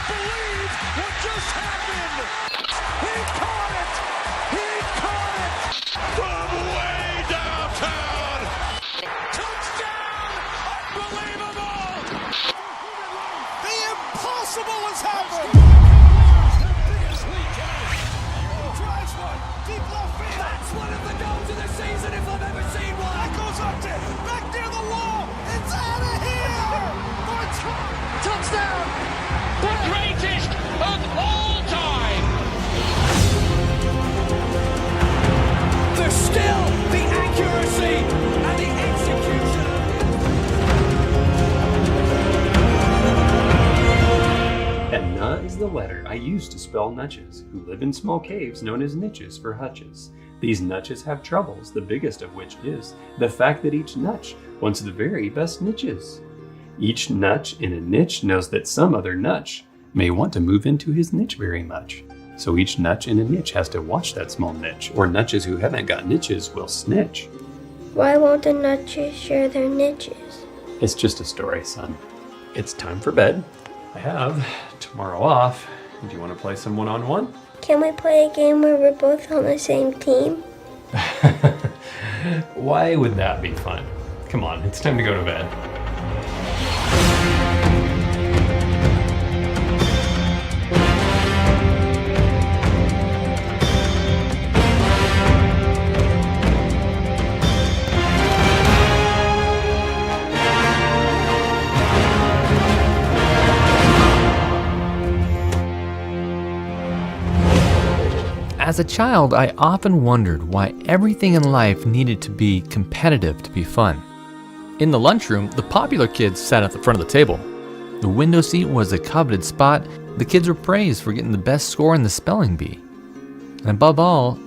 believe what just happened. He caught it. He caught it from way downtown. Touchdown. Unbelievable. The impossible has happened. Drives one. Deep left field. That's one of the goals of the season if I've ever seen one. That goes up there. Back near the wall. It's out of here. Touchdown. The greatest of all time. There's still the accuracy and the execution. And na is the letter I use to spell nutches, who live in small caves known as niches for hutches. These nutches have troubles, the biggest of which is the fact that each nutch wants the very best niches. Each nutch in a niche knows that some other nutch may want to move into his niche very much. So each nutch in a niche has to watch that small niche, or nutches who haven't got niches will snitch. Why won't the nutches share their niches? It's just a story, son. It's time for bed. I have tomorrow off. Do you want to play some one-on-one? Can we play a game where we're both on the same team? Why would that be fun? Come on, it's time to go to bed. As a child, I often wondered why everything in life needed to be competitive to be fun. In the lunchroom, the popular kids sat at the front of the table. The window seat was a coveted spot. The kids were praised for getting the best score in the spelling bee. And above all,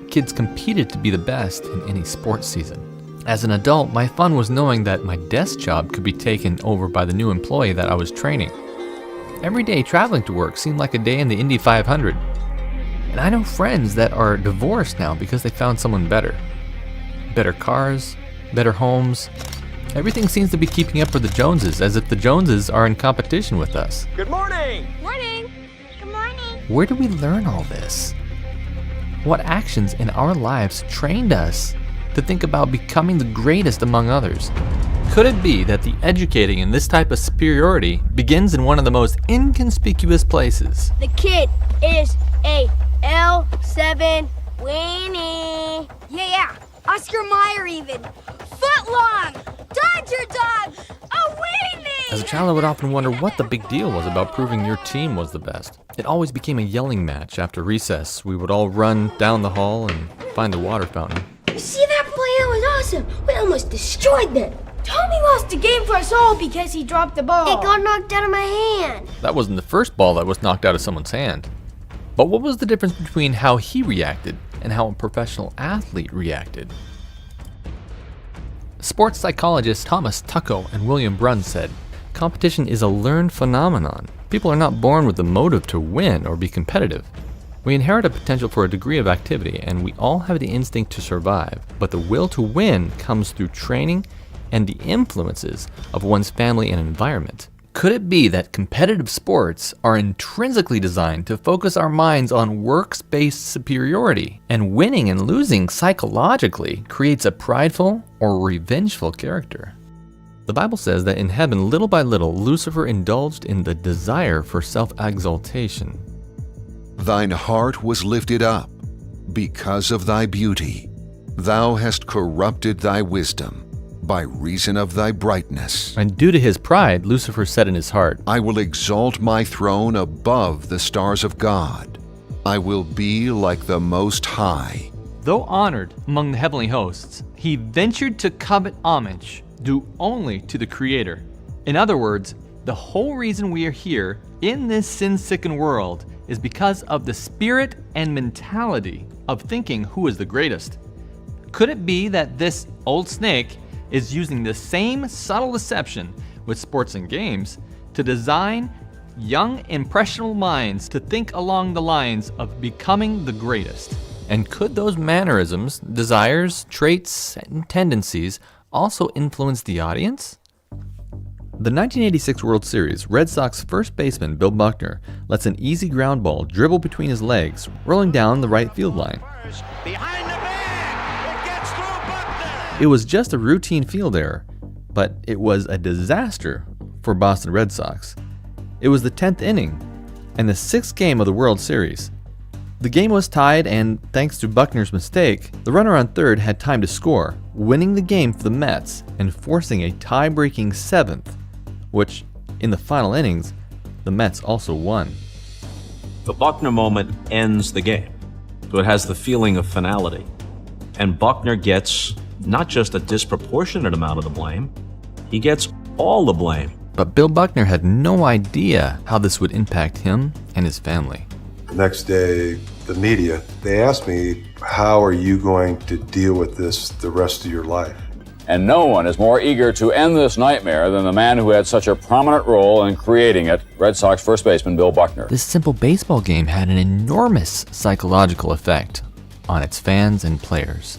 kids competed to be the best in any sports season. As an adult, my fun was knowing that my desk job could be taken over by the new employee that I was training. Every day traveling to work seemed like a day in the Indy 500. And I know friends that are divorced now because they found someone better. Better cars, better homes. Everything seems to be keeping up with the Joneses, as if the Joneses are in competition with us. Good morning. Morning. Good morning. Where do we learn all this? What actions in our lives trained us to think about becoming the greatest among others? Could it be that the educating in this type of superiority begins in one of the most inconspicuous places? The kid is a L7 weenie. Yeah. Oscar Mayer even. Footlong. Dodger dog. A weenie. As a child, I would often wonder what the big deal was about proving your team was the best. It always became a yelling match after recess. We would all run down the hall and find the water fountain. You see that play? That was awesome. We almost destroyed them. Tommy lost the game for us all because he dropped the ball. It got knocked out of my hand. That wasn't the first ball that was knocked out of someone's hand. But what was the difference between how he reacted and how a professional athlete reacted? Sports psychologists Thomas Tuchel and William Brunn said, competition is a learned phenomenon. People are not born with the motive to win or be competitive. We inherit a potential for a degree of activity, and we all have the instinct to survive. But the will to win comes through training and the influences of one's family and environment. Could it be that competitive sports are intrinsically designed to focus our minds on works-based superiority, and winning and losing psychologically creates a prideful or revengeful character? The Bible says that in heaven, little by little, Lucifer indulged in the desire for self-exaltation. Thine heart was lifted up because of thy beauty. Thou hast corrupted thy wisdom by reason of thy brightness. And due to his pride, Lucifer said in his heart, I will exalt my throne above the stars of God. I will be like the Most High. Though honored among the heavenly hosts, he ventured to covet homage due only to the Creator. In other words, the whole reason we are here in this sin-sickened world is because of the spirit and mentality of thinking who is the greatest. Could it be that this old snake is using the same subtle deception with sports and games to design young, impressionable minds to think along the lines of becoming the greatest? And could those mannerisms, desires, traits, and tendencies also influence the audience? The 1986 World Series, Red Sox first baseman Bill Buckner lets an easy ground ball dribble between his legs, rolling down the right field line. Behind the bag, it gets through Buckner. It was just a routine field error, but it was a disaster for Boston Red Sox. It was the 10th inning and the 6th game of the World Series. The game was tied, and thanks to Buckner's mistake, the runner on third had time to score, winning the game for the Mets and forcing a tie-breaking 7th, which, in the final innings, the Mets also won. The Buckner moment ends the game, so it has the feeling of finality. And Buckner gets not just a disproportionate amount of the blame, he gets all the blame. But Bill Buckner had no idea how this would impact him and his family. The next day, the media, they asked me, how are you going to deal with this the rest of your life? And no one is more eager to end this nightmare than the man who had such a prominent role in creating it, Red Sox first baseman Bill Buckner. This simple baseball game had an enormous psychological effect on its fans and players.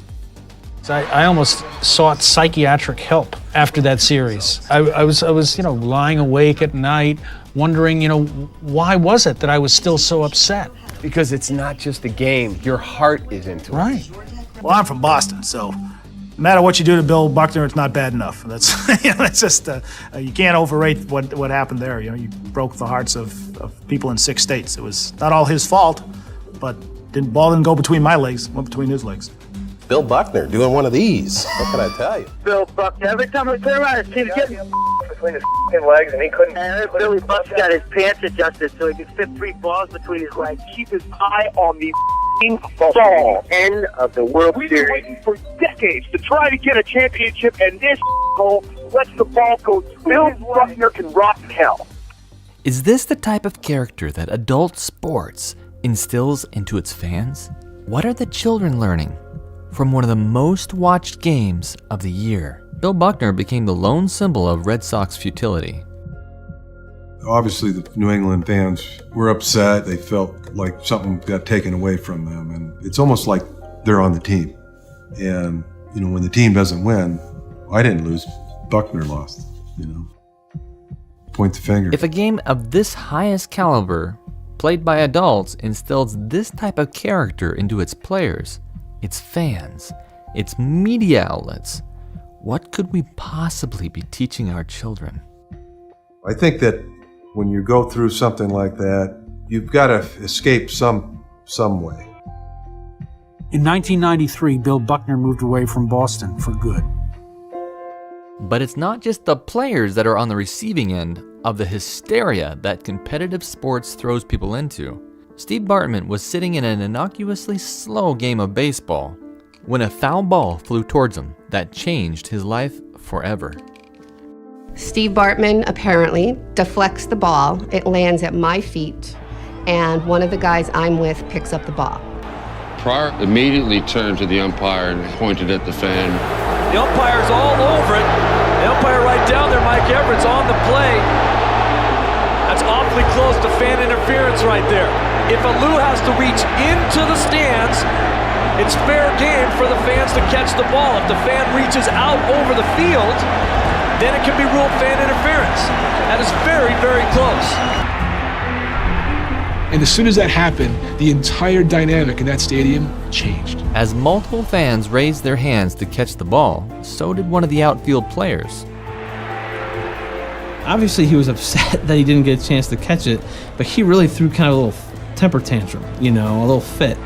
I almost sought psychiatric help after that series. I was lying awake at night, wondering, why was it that I was still so upset? Because it's not just a game. Your heart is into it. Right. Well, I'm from Boston, so no matter what you do to Bill Buckner, it's not bad enough. That's it's just you can't overrate what happened there. You broke the hearts of people in 6 states. It was not all his fault, but ball didn't go between my legs, went between his legs. Bill Buckner doing one of these. What can I tell you? Bill Buckner, every time I turn around, his team's getting between his legs, and he couldn't. And Billy Buckner got his pants adjusted so he could fit 3 balls between his legs. Keep his eye on the ball. End of the World Series. We've been waiting for decades to try to get a championship, and this lets the ball go. Bill Buckner can rock hell. Is this the type of character that adult sports instills into its fans? What are the children learning from one of the most watched games of the year? Bill Buckner became the lone symbol of Red Sox futility. Obviously, the New England fans were upset. They felt like something got taken away from them. And it's almost like they're on the team. And, when the team doesn't win, I didn't lose, Buckner lost, Point the finger. If a game of this highest caliber, played by adults, instills this type of character into its players, its fans, its media outlets, what could we possibly be teaching our children? I think that when you go through something like that, you've got to escape some way. In 1993, Bill Buckner moved away from Boston for good. But it's not just the players that are on the receiving end of the hysteria that competitive sports throws people into. Steve Bartman was sitting in an innocuously slow game of baseball when a foul ball flew towards him that changed his life forever. Steve Bartman apparently deflects the ball. It lands at my feet, and one of the guys I'm with picks up the ball. Pryor immediately turned to the umpire and pointed at the fan. The umpire's all over it. The umpire right down there, Mike Everett's on the play. That's awfully close to fan interference right there. If Alou has to reach into the stands, it's fair game for the fans to catch the ball. If the fan reaches out over the field, then it can be ruled fan interference. That is very, very close. And as soon as that happened, the entire dynamic in that stadium changed. As multiple fans raised their hands to catch the ball, so did one of the outfield players. Obviously, he was upset that he didn't get a chance to catch it, but he really threw kind of a little temper tantrum, a little fit.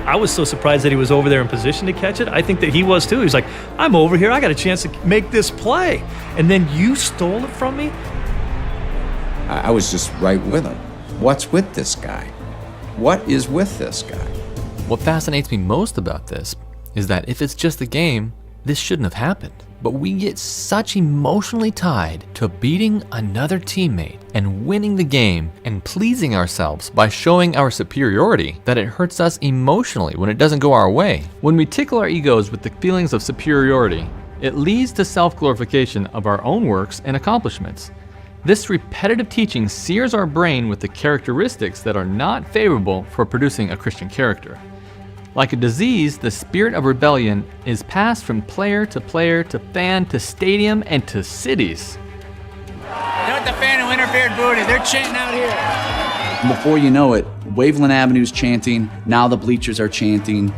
I was so surprised that he was over there in position to catch it. I think that he was too. He was like, I'm over here, I got a chance to make this play. And then you stole it from me? I was just right with him. What's with this guy? What is with this guy? What fascinates me most about this is that if it's just a game, this shouldn't have happened. But we get such emotionally tied to beating another teammate and winning the game and pleasing ourselves by showing our superiority that it hurts us emotionally when it doesn't go our way. When we tickle our egos with the feelings of superiority, it leads to self-glorification of our own works and accomplishments. This repetitive teaching sears our brain with the characteristics that are not favorable for producing a Christian character. Like a disease, the spirit of rebellion is passed from player to player to fan to stadium and to cities. They're at the fan who interfered booty. They're chanting out here. Before you know it, Waveland Avenue's chanting, now the bleachers are chanting,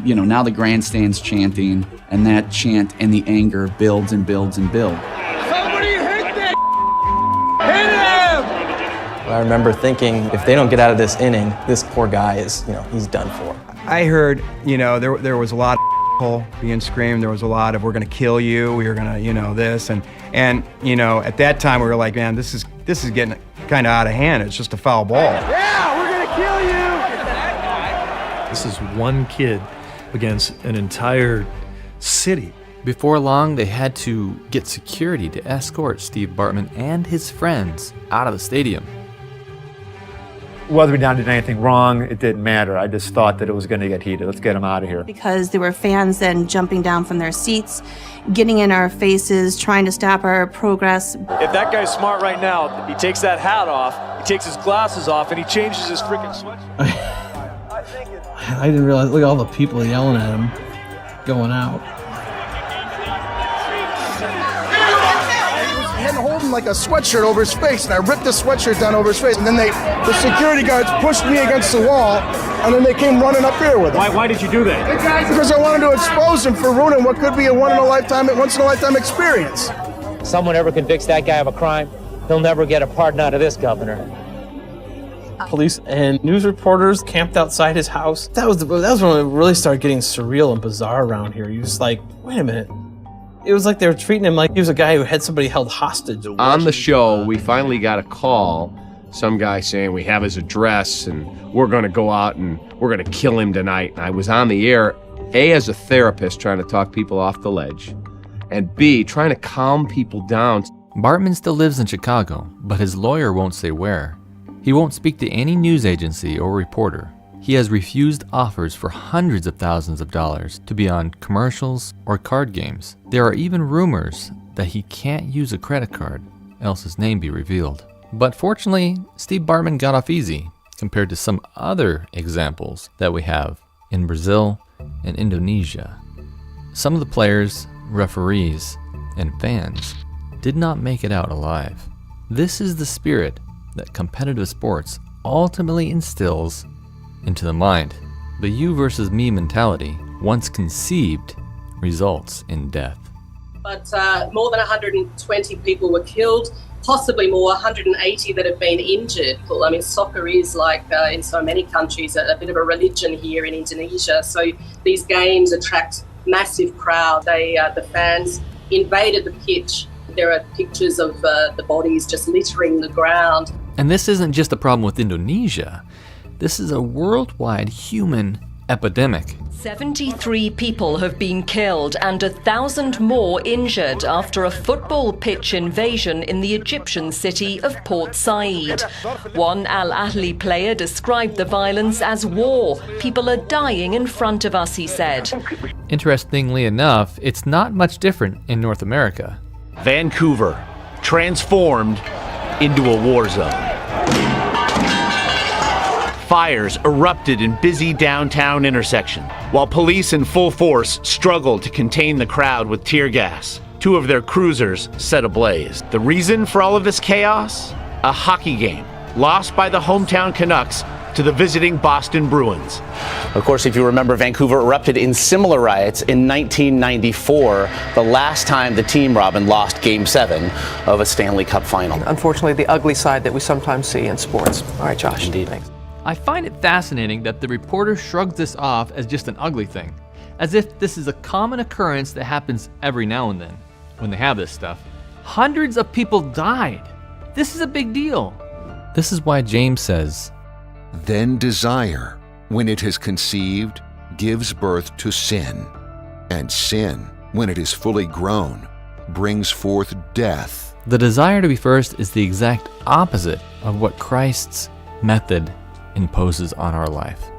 now the grandstand's chanting, and that chant and the anger builds and builds and builds. Somebody hit that! Hit him! I remember thinking, if they don't get out of this inning, this poor guy is, he's done for. I heard, there was a lot of being screamed. There was a lot of, we're going to kill you. We were going to, this. And at that time we were like, man, this is getting kind of out of hand. It's just a foul ball. Yeah, we're going to kill you! This is one kid against an entire city. Before long, they had to get security to escort Steve Bartman and his friends out of the stadium. Whether we did anything wrong, it didn't matter. I just thought that it was going to get heated. Let's get them out of here. Because there were fans then jumping down from their seats, getting in our faces, trying to stop our progress. If that guy's smart right now, he takes that hat off, he takes his glasses off, and he changes his freaking sweatshirt. I didn't realize, look at all the people yelling at him, going out. Holding like a sweatshirt over his face, and I ripped the sweatshirt down over his face, and then the security guards pushed me against the wall, and then they came running up here with it. Why did you do that? Because I wanted to expose him for ruining what could be a once in a lifetime experience. Someone ever convicts that guy of a crime, he'll never get a pardon out of this governor. Police and news reporters camped outside his house. That was when it really started getting surreal and bizarre around here. He was like, wait a minute. It was like they were treating him like he was a guy who had somebody held hostage. On the show, we finally got a call, some guy saying we have his address and we're going to go out and we're going to kill him tonight. And I was on the air, A, as a therapist trying to talk people off the ledge, and B, trying to calm people down. Bartman still lives in Chicago, but his lawyer won't say where. He won't speak to any news agency or reporter. He has refused offers for hundreds of thousands of dollars to be on commercials or card games. There are even rumors that he can't use a credit card, else his name be revealed. But fortunately, Steve Bartman got off easy compared to some other examples that we have in Brazil and Indonesia. Some of the players, referees, and fans did not make it out alive. This is the spirit that competitive sports ultimately instills into the mind. The you versus me mentality, once conceived, results in death. But more than 120 people were killed, possibly more, 180 that have been injured. I mean, soccer is like in so many countries a bit of a religion here in Indonesia. So these games attract massive crowd. The fans invaded the pitch. There are pictures of the bodies just littering the ground. And this isn't just a problem with Indonesia. This is a worldwide human epidemic. 73 people have been killed and 1,000 more injured after a football pitch invasion in the Egyptian city of Port Said. One Al Ahly player described the violence as war. People are dying in front of us, he said. Interestingly enough, it's not much different in North America. Vancouver, transformed into a war zone. Fires erupted in busy downtown intersection, while police in full force struggled to contain the crowd with tear gas. Two of their cruisers set ablaze. The reason for all of this chaos? A hockey game, lost by the hometown Canucks to the visiting Boston Bruins. Of course, if you remember, Vancouver erupted in similar riots in 1994, the last time the team, Robin, lost Game 7 of a Stanley Cup final. Unfortunately, the ugly side that we sometimes see in sports. All right, Josh. Indeed. Thanks. I find it fascinating that the reporter shrugs this off as just an ugly thing, as if this is a common occurrence that happens every now and then when they have this stuff. Hundreds of people died. This is a big deal. This is why James says, "Then desire, when it is conceived, gives birth to sin, and sin, when it is fully grown, brings forth death." The desire to be first is the exact opposite of what Christ's method imposes on our life.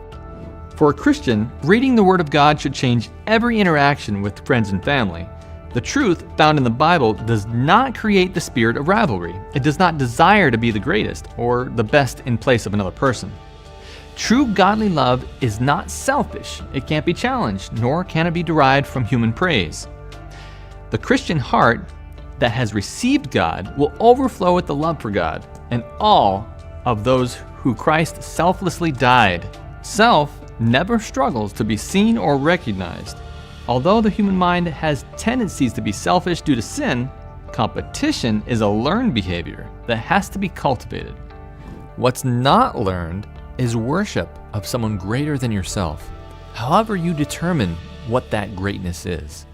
For a Christian, reading the Word of God should change every interaction with friends and family. The truth found in the Bible does not create the spirit of rivalry. It does not desire to be the greatest or the best in place of another person. True godly love is not selfish. It can't be challenged, nor can it be derived from human praise. The Christian heart that has received God will overflow with the love for God and all of those who Christ selflessly died. Self never struggles to be seen or recognized. Although the human mind has tendencies to be selfish due to sin, competition is a learned behavior that has to be cultivated. What's not learned is worship of someone greater than yourself, however you determine what that greatness is.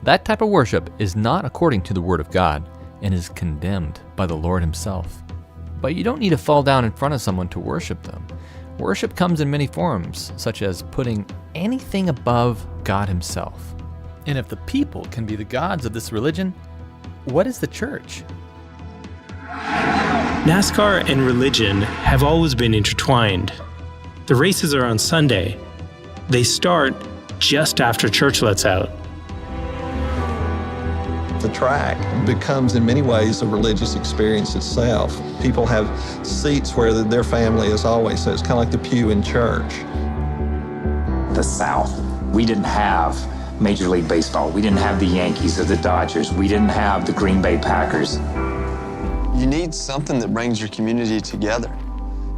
That type of worship is not according to the Word of God and is condemned by the Lord Himself. But you don't need to fall down in front of someone to worship them. Worship comes in many forms, such as putting anything above God Himself. And if the people can be the gods of this religion, what is the church? NASCAR and religion have always been intertwined. The races are on Sunday. They start just after church lets out. The track becomes in many ways a religious experience itself. People have seats where their family is always, so it's kind of like the pew in church. The South, we didn't have Major League Baseball. We didn't have the Yankees or the Dodgers. We didn't have the Green Bay Packers. You need something that brings your community together.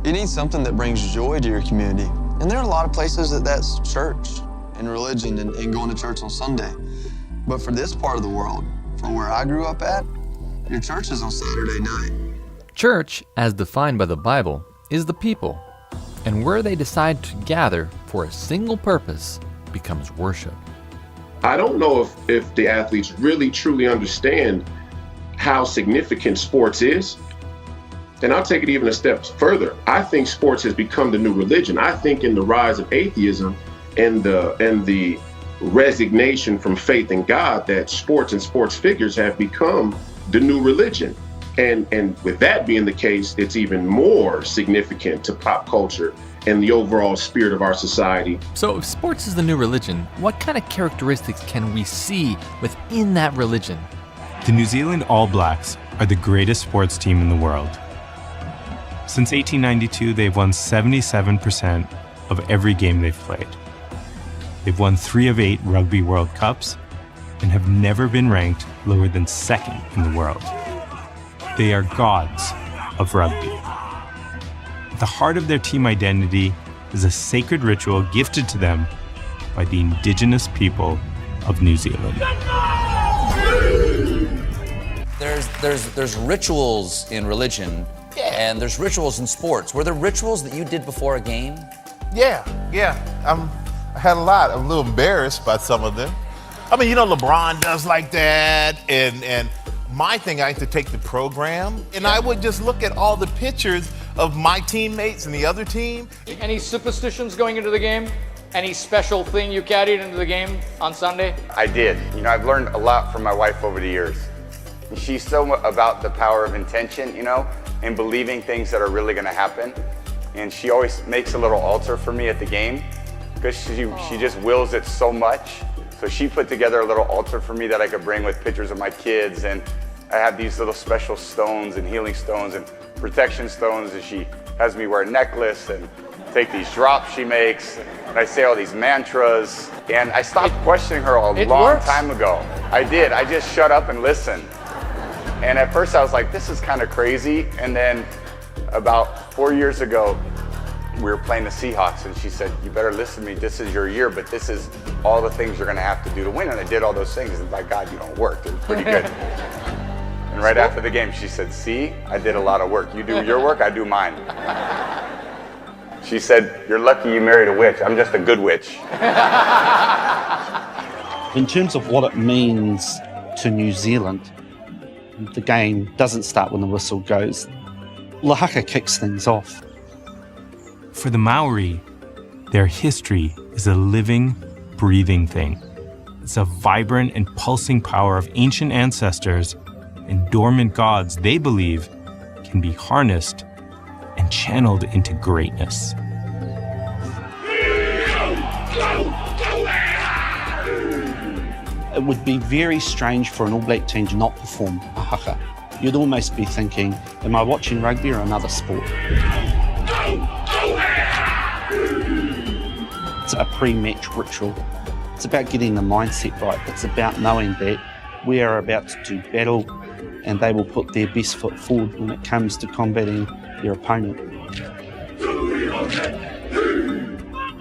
You need something that brings joy to your community. And there are a lot of places that's church and religion and going to church on Sunday. But for this part of the world, from where I grew up at, your church is on Saturday night. Church, as defined by the Bible, is the people, and where they decide to gather for a single purpose becomes worship. I don't know if the athletes really truly understand how significant sports is. And I'll take it even a step further. I think sports has become the new religion. I think in the rise of atheism and the resignation from faith in God, that sports and sports figures have become the new religion. And with that being the case, it's even more significant to pop culture and the overall spirit of our society. So if sports is the new religion, what kind of characteristics can we see within that religion? The New Zealand All Blacks are the greatest sports team in the world. Since 1892, they've won 77% of every game they've played. They've won 3 of 8 Rugby World Cups and have never been ranked lower than 2nd in the world. They are gods of rugby. At the heart of their team identity is a sacred ritual gifted to them by the indigenous people of New Zealand. There's rituals in religion, and there's rituals in sports. Were there rituals that you did before a game? Yeah. I had a lot. I'm a little embarrassed by some of them. I mean, LeBron does like that, and my thing, I like to take the program, and I would just look at all the pictures of my teammates and the other team. Any superstitions going into the game? Any special thing you carried into the game on Sunday? I did. I've learned a lot from my wife over the years. She's so about the power of intention, and believing things that are really going to happen. And she always makes a little altar for me at the game because she just wills it so much. So she put together a little altar for me that I could bring with pictures of my kids, and I have these little special stones and healing stones and protection stones, and she has me wear a necklace and take these drops she makes, and I say all these mantras, and I stopped questioning her a long time ago. I did. I just shut up and listened. And at first I was like, this is kind of crazy, and then about 4 years ago, we were playing the Seahawks, and she said, you better listen to me, this is your year, but this is all the things you're gonna have to do to win. And I did all those things, and by God, you don't work. It was pretty good. And right after the game, she said, see, I did a lot of work. You do your work, I do mine. She said, you're lucky you married a witch. I'm just a good witch. In terms of what it means to New Zealand, the game doesn't start when the whistle goes. Lahaka kicks things off. For the Maori, their history is a living, breathing thing. It's a vibrant and pulsing power of ancient ancestors and dormant gods they believe can be harnessed and channeled into greatness. It would be very strange for an All Black team to not perform a haka. You'd almost be thinking, am I watching rugby or another sport? It's a pre-match ritual. It's about getting the mindset right. It's about knowing that we are about to do battle and they will put their best foot forward when it comes to combating their opponent.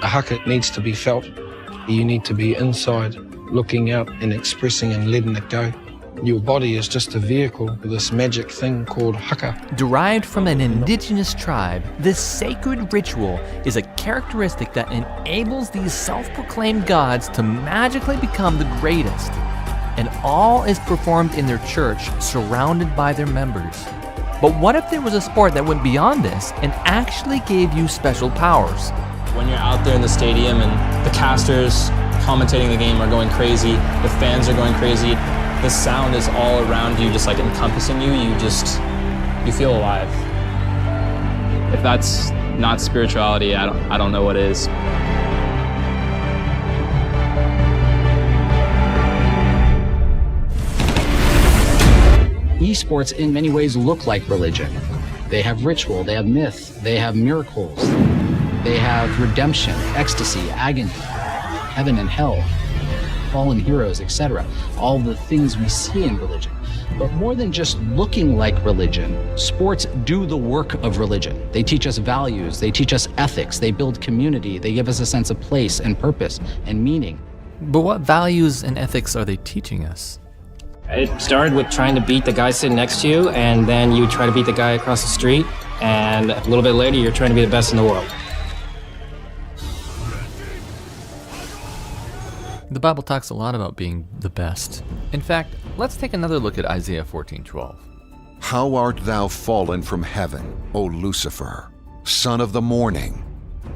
A haka needs to be felt. You need to be inside, looking out and expressing and letting it go. Your body is just a vehicle for this magic thing called haka. Derived from an indigenous tribe, this sacred ritual is a characteristic that enables these self-proclaimed gods to magically become the greatest. And all is performed in their church, surrounded by their members. But what if there was a sport that went beyond this and actually gave you special powers? When you're out there in the stadium and the casters commentating the game are going crazy, the fans are going crazy, the sound is all around you, just like encompassing you, you feel alive. If that's not spirituality, I don't know what is. Esports in many ways look like religion. They have ritual, they have myth, they have miracles, they have redemption, ecstasy, agony, heaven and hell, fallen heroes, etc. All the things we see in religion. But more than just looking like religion, sports do the work of religion. They teach us values, they teach us ethics, they build community, they give us a sense of place and purpose and meaning. But what values and ethics are they teaching us? It started with trying to beat the guy sitting next to you, and then you try to beat the guy across the street, and a little bit later you're trying to be the best in the world. The Bible talks a lot about being the best. In fact, let's take another look at Isaiah 14:12. How art thou fallen from heaven, O Lucifer, son of the morning?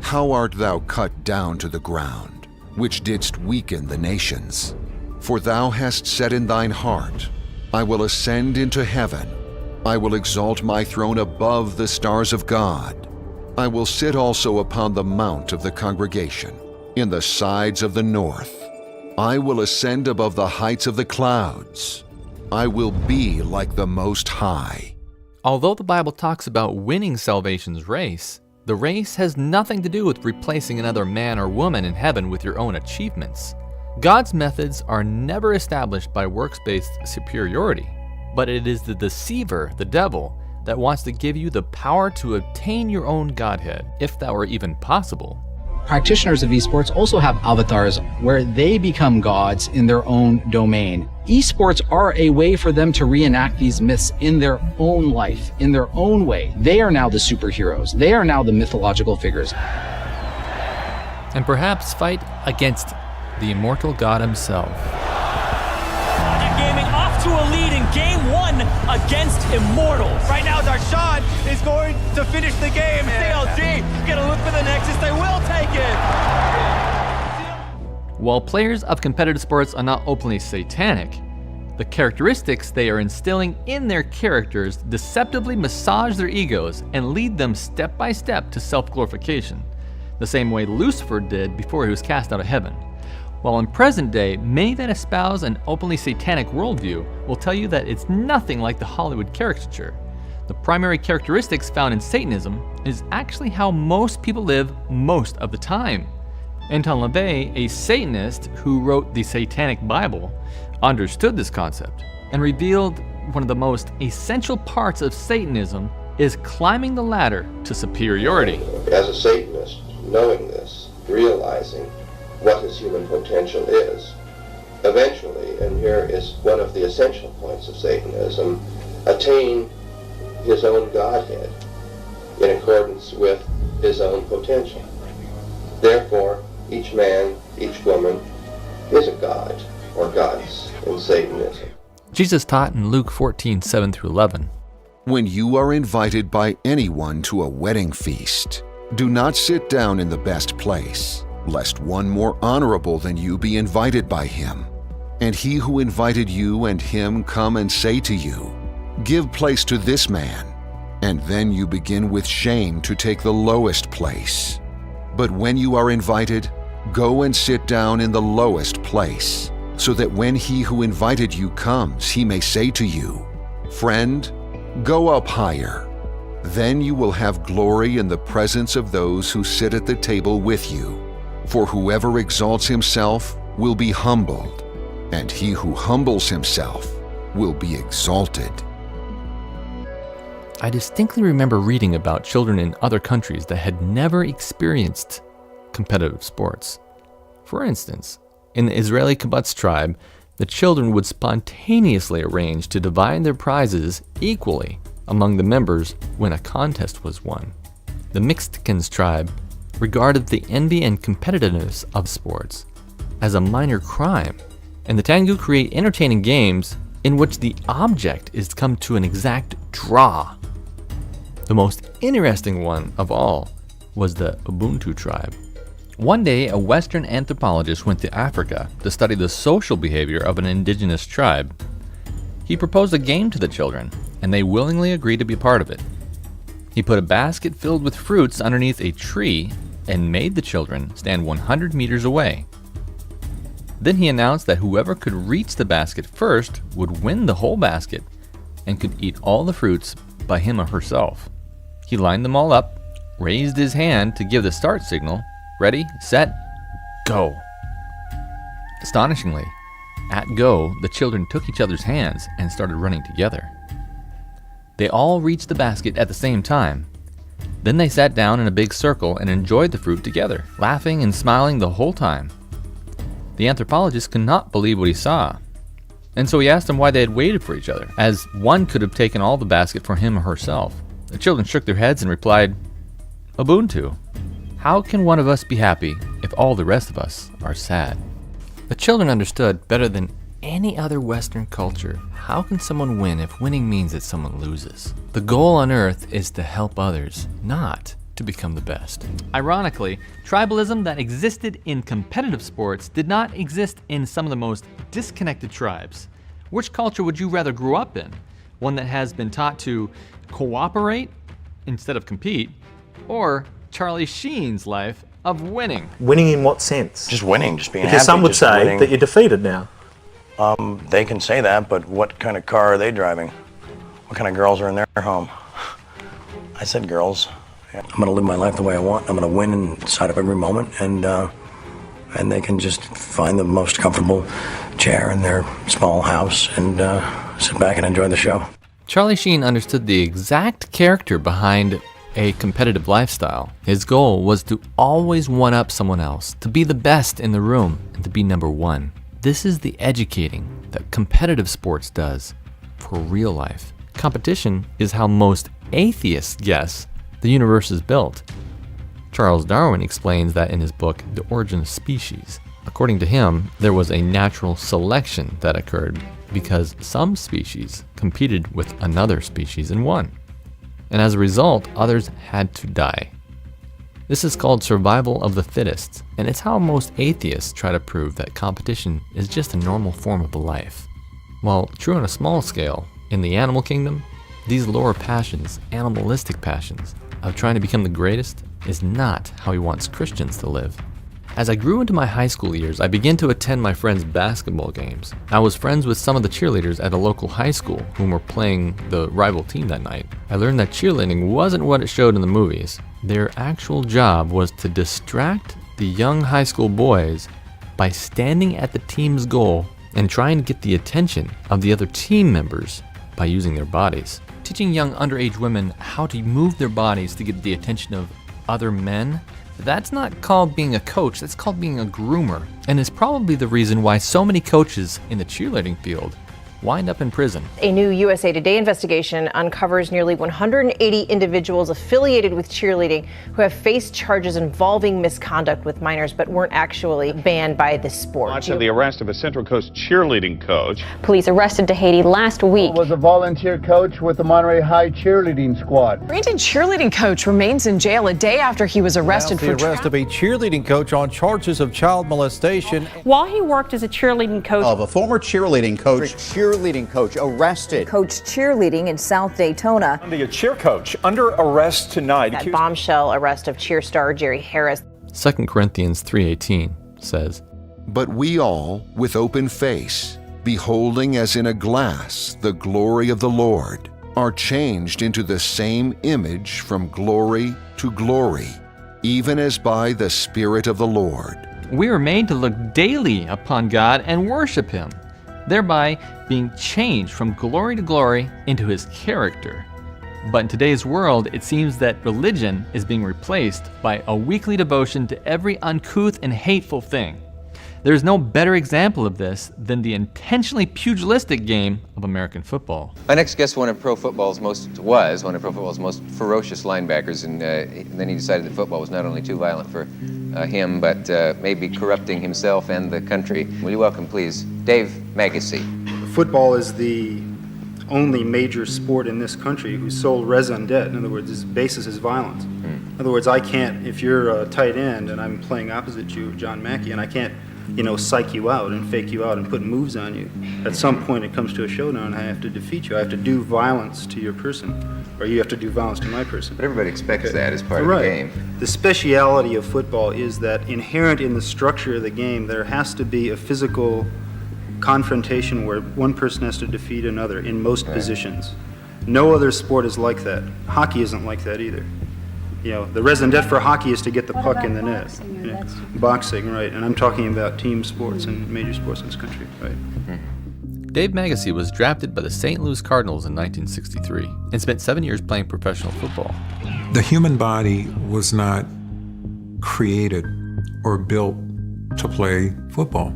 How art thou cut down to the ground, which didst weaken the nations? For thou hast said in thine heart, I will ascend into heaven. I will exalt my throne above the stars of God. I will sit also upon the mount of the congregation, in the sides of the north. I will ascend above the heights of the clouds. I will be like the Most High. Although the Bible talks about winning salvation's race, the race has nothing to do with replacing another man or woman in heaven with your own achievements. God's methods are never established by works-based superiority, but it is the deceiver, the devil, that wants to give you the power to obtain your own Godhead, if that were even possible. Practitioners of esports also have avatars where they become gods in their own domain. Esports are a way for them to reenact these myths in their own life, in their own way. They are now the superheroes. They are now the mythological figures. And perhaps fight against the immortal God himself. Gaming off to a lead in game 1 against Immortals. Right now, Darshan is going to finish the game. CLG gonna look for the Nexus. They will take it. While players of competitive sports are not openly satanic, the characteristics they are instilling in their characters deceptively massage their egos and lead them step by step to self-glorification, the same way Lucifer did before he was cast out of heaven. While in present day, many that espouse an openly satanic worldview will tell you that it's nothing like the Hollywood caricature. The primary characteristics found in Satanism is actually how most people live most of the time. Anton LaVey, a Satanist who wrote the Satanic Bible, understood this concept and revealed one of the most essential parts of Satanism is climbing the ladder to superiority. As a Satanist, knowing this, realizing what his human potential is, eventually, and here is one of the essential points of Satanism, attain his own Godhead in accordance with his own potential. Therefore, each man, each woman is a god or goddess in Satanism. Jesus taught in Luke 14:7-11. When you are invited by anyone to a wedding feast, do not sit down in the best place, lest one more honorable than you be invited by him. And he who invited you and him come and say to you, give place to this man, and then you begin with shame to take the lowest place. But when you are invited, go and sit down in the lowest place, so that when he who invited you comes, he may say to you, friend, go up higher. Then you will have glory in the presence of those who sit at the table with you. For whoever exalts himself will be humbled, and he who humbles himself will be exalted. I distinctly remember reading about children in other countries that had never experienced competitive sports. For instance, in the Israeli kibbutz tribe, the children would spontaneously arrange to divide their prizes equally among the members when a contest was won. The Mexicans tribe regarded the envy and competitiveness of sports as a minor crime, and the Tangu create entertaining games in which the object is to come to an exact draw. The most interesting one of all was the Ubuntu tribe. One day, a Western anthropologist went to Africa to study the social behavior of an indigenous tribe. He proposed a game to the children, and they willingly agreed to be part of it. He put a basket filled with fruits underneath a tree and made the children stand 100 meters away. Then he announced that whoever could reach the basket first would win the whole basket and could eat all the fruits by him or herself. He lined them all up, raised his hand to give the start signal. Ready, set, go. Astonishingly, at go, the children took each other's hands and started running together. They all reached the basket at the same time. Then they sat down in a big circle and enjoyed the fruit together, laughing and smiling the whole time. The anthropologist could not believe what he saw, and so he asked them why they had waited for each other, as one could have taken all the basket for him or herself. The children shook their heads and replied, Ubuntu. How can one of us be happy if all the rest of us are sad? The children understood better than any other Western culture, how can someone win if winning means that someone loses? The goal on earth is to help others, not to become the best. Ironically, tribalism that existed in competitive sports did not exist in some of the most disconnected tribes. Which culture would you rather grow up in? One that has been taught to cooperate instead of compete, or Charlie Sheen's life of winning? Winning in what sense? Just winning, just being happy. Because some would just say winning. that you're defeated now. They can say that, but what kind of car are they driving? What kind of girls are in their home? I said girls. I'm going to live my life the way I want. I'm going to win inside of every moment, and they can just find the most comfortable chair in their small house and sit back and enjoy the show. Charlie Sheen understood the exact character behind a competitive lifestyle. His goal was to always one-up someone else, to be the best in the room, and to be number one. This is the educating that competitive sports does for real life. Competition is how most atheists guess the universe is built. Charles Darwin explains that in his book, The Origin of Species. According to him, there was a natural selection that occurred because some species competed with another species and won. And as a result, others had to die. This is called survival of the fittest, and it's how most atheists try to prove that competition is just a normal form of life. While true on a small scale, in the animal kingdom, these lower passions, animalistic passions, of trying to become the greatest is not how he wants Christians to live. As I grew into my high school years, I began to attend my friends' basketball games. I was friends with some of the cheerleaders at a local high school whom were playing the rival team that night. I learned that cheerleading wasn't what it showed in the movies. Their actual job was to distract the young high school boys by standing at the team's goal and trying to get the attention of the other team members by using their bodies. Teaching young underage women how to move their bodies to get the attention of other men, that's not called being a coach, that's called being a groomer. And is probably the reason why so many coaches in the cheerleading field wind up in prison. A new USA Today investigation uncovers nearly 180 individuals affiliated with cheerleading who have faced charges involving misconduct with minors but weren't actually banned by the sport. Much of the arrest of a Central Coast cheerleading coach. Police arrested Tahiti last week. Was a volunteer coach with the Monterey High cheerleading squad. Brandon cheerleading coach remains in jail a day after he was arrested for the arrest of a cheerleading coach on charges of child molestation. While he worked as a cheerleading coach. Of a former cheerleading coach. Cheerleading coach arrested. Coach cheerleading in South Daytona. A cheer coach under arrest tonight. That bombshell arrest of cheer star Jerry Harris. 2 Corinthians 3:18 says, But we all, with open face, beholding as in a glass the glory of the Lord, are changed into the same image from glory to glory, even as by the Spirit of the Lord. We were made to look daily upon God and worship Him, thereby being changed from glory to glory into His character. But in today's world, it seems that religion is being replaced by a weekly devotion to every uncouth and hateful thing. There is no better example of this than the intentionally pugilistic game of American football. My next guest was one of pro football's most ferocious linebackers, and then he decided that football was not only too violent for him, but maybe corrupting himself and the country. Will you welcome, please, Dave Magacy. Football is the only major sport in this country whose sole raison d'etre, in other words, its basis is violence. In other words, I can't, if you're a tight end and I'm playing opposite you, John Mackey, and I can't, psych you out and fake you out and put moves on you. At some point it comes to a showdown and I have to defeat you. I have to do violence to your person, or you have to do violence to my person. But everybody expects that as part of the game. The speciality of football is that inherent in the structure of the game, there has to be a physical confrontation where one person has to defeat another in most positions. No other sport is like that. Hockey isn't like that either. The raison d'etre for hockey is to get the puck in the net. Boxing, right. And I'm talking about team sports and major sports in this country, right. Dave Magacy was drafted by the St. Louis Cardinals in 1963 and spent 7 years playing professional football. The human body was not created or built to play football.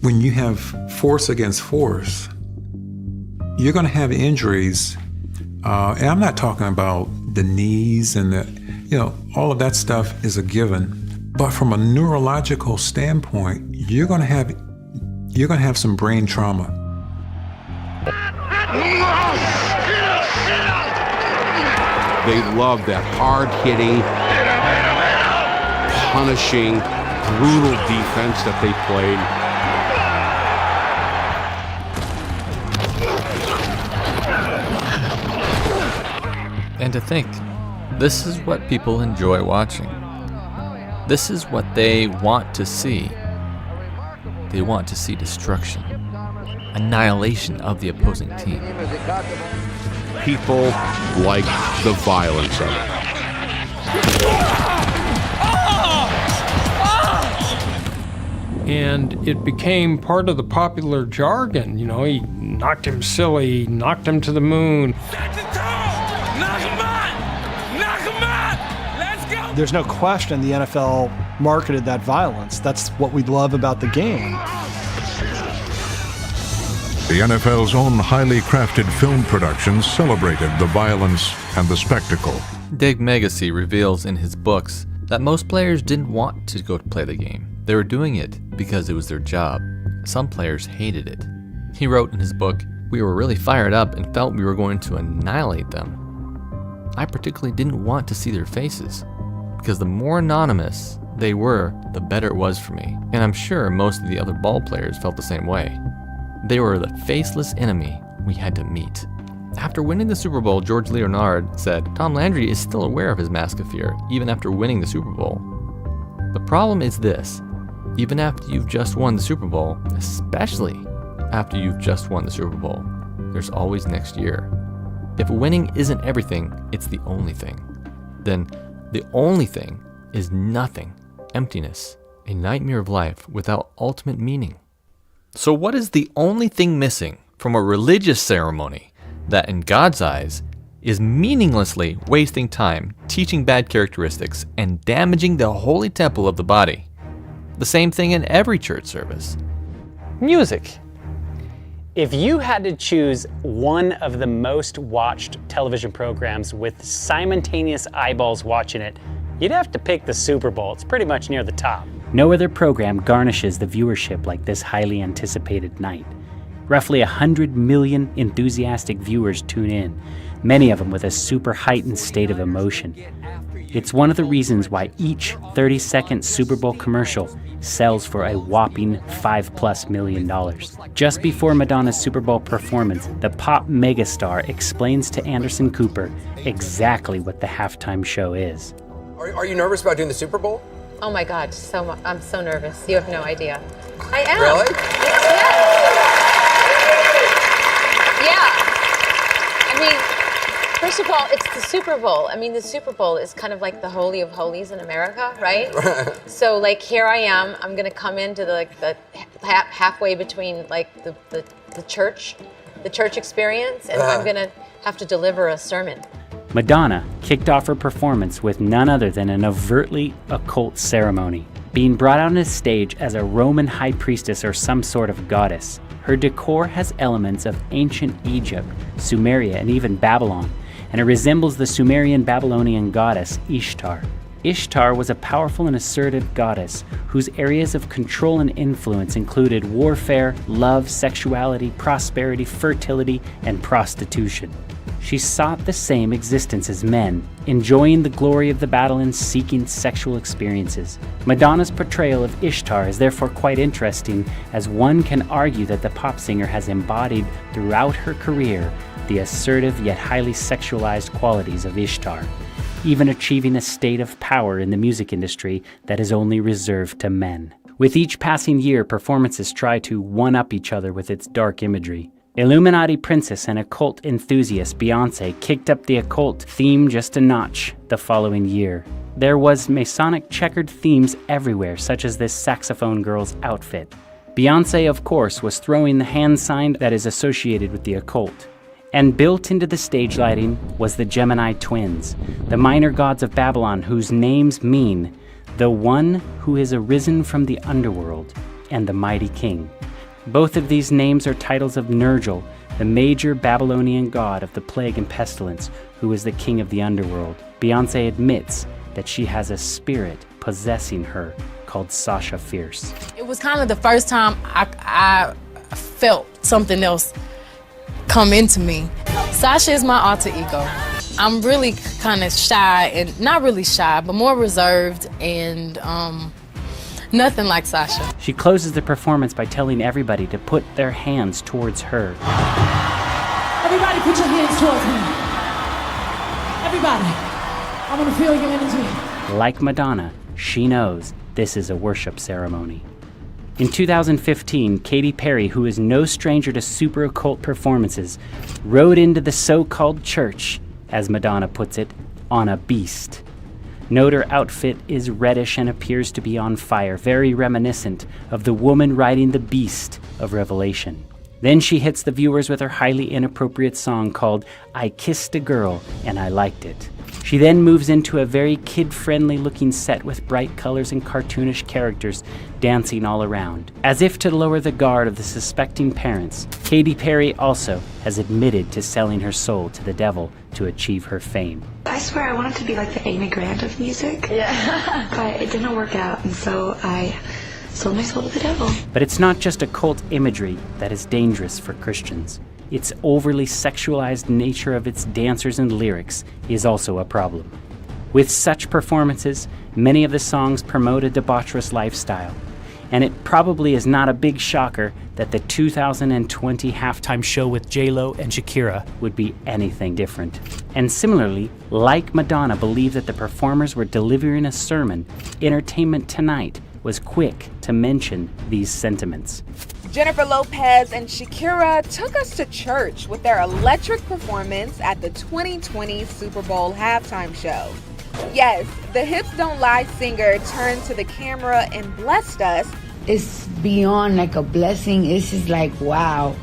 When you have force against force, you're going to have injuries. And I'm not talking about the knees and all of that stuff is a given. But from a neurological standpoint, you're going to have some brain trauma. They love that hard-hitting, punishing, brutal defense that they played. And to think, this is what people enjoy watching. This is what they want to see. They want to see destruction, annihilation of the opposing team. People like the violence of it. And it became part of the popular jargon. He knocked him silly, knocked him to the moon. There's no question the NFL marketed that violence. That's what we love about the game. The NFL's own highly crafted film productions celebrated the violence and the spectacle. Dave Magacy reveals in his books that most players didn't want to go to play the game. They were doing it because it was their job. Some players hated it. He wrote in his book, "We were really fired up and felt we were going to annihilate them. I particularly didn't want to see their faces, because the more anonymous they were, the better it was for me. And I'm sure most of the other ball players felt the same way. They were the faceless enemy we had to meet." After winning the Super Bowl, George Leonard said, "Tom Landry is still aware of his mask of fear, even after winning the Super Bowl. The problem is this, even after you've just won the Super Bowl, especially after you've just won the Super Bowl, there's always next year. If winning isn't everything, it's the only thing. Then the only thing is nothing, emptiness, a nightmare of life without ultimate meaning." So what is the only thing missing from a religious ceremony that in God's eyes is meaninglessly wasting time, teaching bad characteristics, and damaging the holy temple of the body? The same thing in every church service. Music. If you had to choose one of the most watched television programs with simultaneous eyeballs watching it, you'd have to pick the Super Bowl. It's pretty much near the top. No other program garnishes the viewership like this highly anticipated night. Roughly 100 million enthusiastic viewers tune in, many of them with a super heightened state of emotion. It's one of the reasons why each 30-second Super Bowl commercial sells for a whopping $5+ million. Just before Madonna's Super Bowl performance, the pop megastar explains to Anderson Cooper exactly what the halftime show is. Are you nervous about doing the Super Bowl? Oh my God, I'm so nervous. You have no idea. I am. Really? Yes. Yeah. I mean, First of all, it's the Super Bowl. I mean, the Super Bowl is kind of like the Holy of Holies in America, right? So, like, here I am. I'm going to come into the halfway between, like, the church experience, and I'm going to have to deliver a sermon. Madonna kicked off her performance with none other than an overtly occult ceremony, being brought out on a stage as a Roman high priestess or some sort of goddess. Her decor has elements of ancient Egypt, Sumeria, and even Babylon, and it resembles the Sumerian-Babylonian goddess Ishtar. Ishtar was a powerful and assertive goddess whose areas of control and influence included warfare, love, sexuality, prosperity, fertility, and prostitution. She sought the same existence as men, enjoying the glory of the battle and seeking sexual experiences. Madonna's portrayal of Ishtar is therefore quite interesting, as one can argue that the pop singer has embodied throughout her career the assertive yet highly sexualized qualities of Ishtar, even achieving a state of power in the music industry that is only reserved to men. With each passing year, performances try to one-up each other with its dark imagery. Illuminati princess and occult enthusiast Beyoncé kicked up the occult theme just a notch the following year. There was Masonic checkered themes everywhere, such as this saxophone girl's outfit. Beyoncé, of course, was throwing the hand sign that is associated with the occult. And built into the stage lighting was the Gemini twins, the minor gods of Babylon, whose names mean the one who is arisen from the underworld and the mighty king. Both of these names are titles of Nergal, the major Babylonian god of the plague and pestilence, who is the king of the underworld. Beyoncé admits that she has a spirit possessing her called Sasha Fierce. It was kind of the first time I felt something else come into me. Sasha is my alter ego. I'm really kind of shy, and not really shy, but more reserved, and nothing like Sasha. She closes the performance by telling everybody to put their hands towards her. Everybody put your hands towards me. Everybody, I want to feel your energy. Like Madonna, she knows this is a worship ceremony. In 2015, Katy Perry, who is no stranger to super occult performances, rode into the so-called church, as Madonna puts it, on a beast. Note her outfit is reddish and appears to be on fire, very reminiscent of the woman riding the beast of Revelation. Then she hits the viewers with her highly inappropriate song called I Kissed a Girl and I Liked It. She then moves into a very kid-friendly looking set with bright colors and cartoonish characters dancing all around. As if to lower the guard of the suspecting parents, Katy Perry also has admitted to selling her soul to the devil to achieve her fame. I swear I wanted to be like the Amy Grant of music, but it didn't work out, and so I sold my soul to the devil. But it's not just occult imagery that is dangerous for Christians. Its overly sexualized nature of its dancers and lyrics is also a problem. With such performances, many of the songs promote a debaucherous lifestyle, and it probably is not a big shocker that the 2020 halftime show with J-Lo and Shakira would be anything different. And similarly, like Madonna believed that the performers were delivering a sermon, Entertainment Tonight was quick to mention these sentiments. Jennifer Lopez and Shakira took us to church with their electric performance at the 2020 Super Bowl halftime show. Yes, the Hips Don't Lie singer turned to the camera and blessed us. It's beyond like a blessing. It's just like, wow.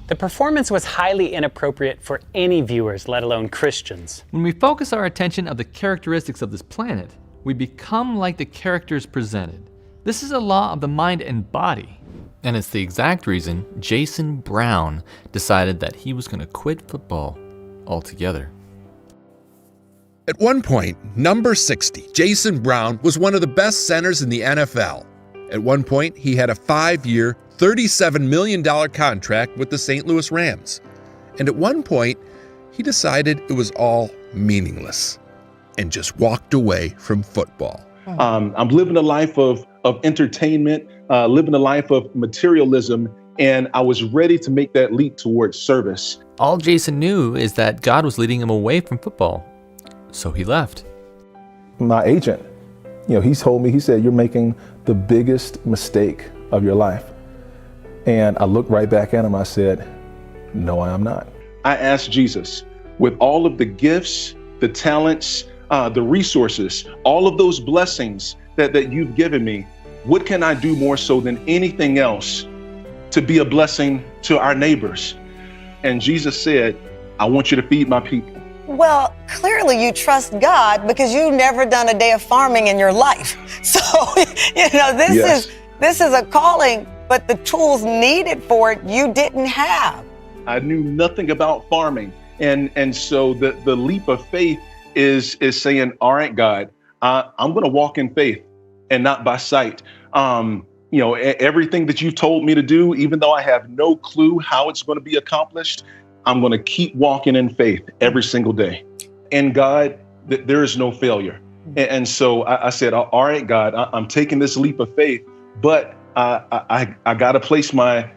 The performance was highly inappropriate for any viewers, let alone Christians. When we focus our attention on the characteristics of this planet, we become like the characters presented. This is a law of the mind and body. And it's the exact reason Jason Brown decided that he was going to quit football altogether. At one point, number 60, Jason Brown was one of the best centers in the NFL. At one point, he had a 5-year, $37 million contract with the St. Louis Rams. And at one point, he decided it was all meaningless and just walked away from football. I'm living a life of entertainment, living a life of materialism, and I was ready to make that leap towards service. All Jason knew is that God was leading him away from football, so he left. My agent, he told me, he said, you're making the biggest mistake of your life. And I looked right back at him, I said, no, I am not. I asked Jesus, with all of the gifts, the talents, the resources, all of those blessings that you've given me, what can I do more so than anything else to be a blessing to our neighbors? And Jesus said, I want you to feed my people. Well, clearly you trust God because you've never done a day of farming in your life. So, this is a calling, but the tools needed for it you didn't have. I knew nothing about farming. And so the leap of faith is saying, all right, God, I'm going to walk in faith and not by sight. Everything that you've told me to do, even though I have no clue how it's going to be accomplished, I'm going to keep walking in faith every single day. And God, there is no failure. And so I said, all right, God, I'm taking this leap of faith, but I got to place my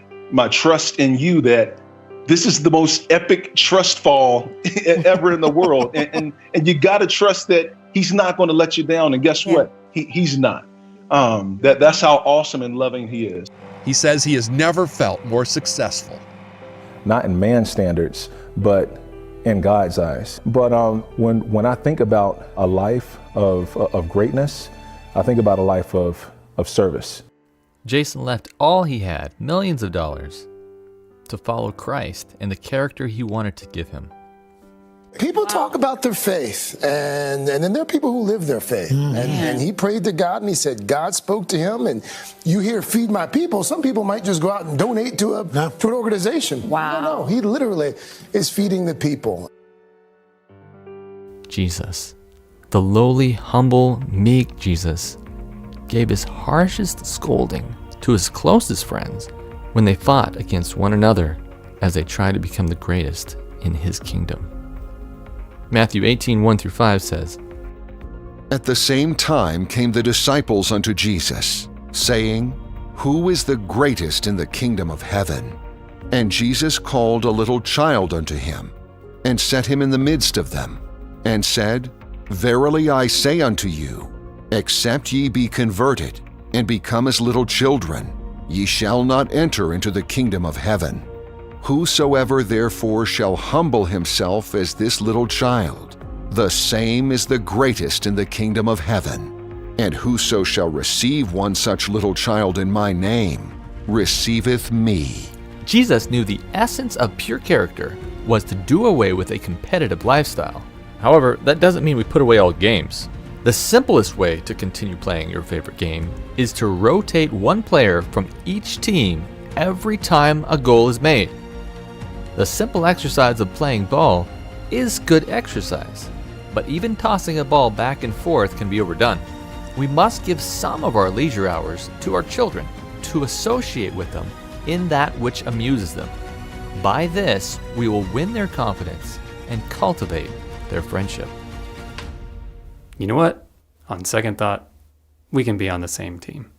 trust in you that this is the most epic trust fall ever in the world. And you got to trust that he's not going to let you down. And guess what? He's not. That's how awesome and loving he is. He says he has never felt more successful. Not in man's standards, but in God's eyes. But when I think about a life of greatness, I think about a life of service. Jason left all he had, millions of dollars, to follow Christ and the character he wanted to give him. People talk about their faith, and then there are people who live their faith. And he prayed to God, and he said, God spoke to him, and you hear, feed my people. Some people might just go out and donate to an organization. Wow. No, he literally is feeding the people. Jesus, the lowly, humble, meek Jesus, gave his harshest scolding to his closest friends when they fought against one another as they tried to become the greatest in his kingdom. Matthew 18:1-5 says, At the same time came the disciples unto Jesus, saying, Who is the greatest in the kingdom of heaven? And Jesus called a little child unto him, and set him in the midst of them, and said, Verily I say unto you, except ye be converted, and become as little children, ye shall not enter into the kingdom of heaven. Whosoever therefore shall humble himself as this little child, the same is the greatest in the kingdom of heaven. And whoso shall receive one such little child in my name, receiveth me. Jesus knew the essence of pure character was to do away with a competitive lifestyle. However, that doesn't mean we put away all games. The simplest way to continue playing your favorite game is to rotate one player from each team every time a goal is made. The simple exercise of playing ball is good exercise, but even tossing a ball back and forth can be overdone. We must give some of our leisure hours to our children to associate with them in that which amuses them. By this, we will win their confidence and cultivate their friendship. You know what? On second thought, we can be on the same team.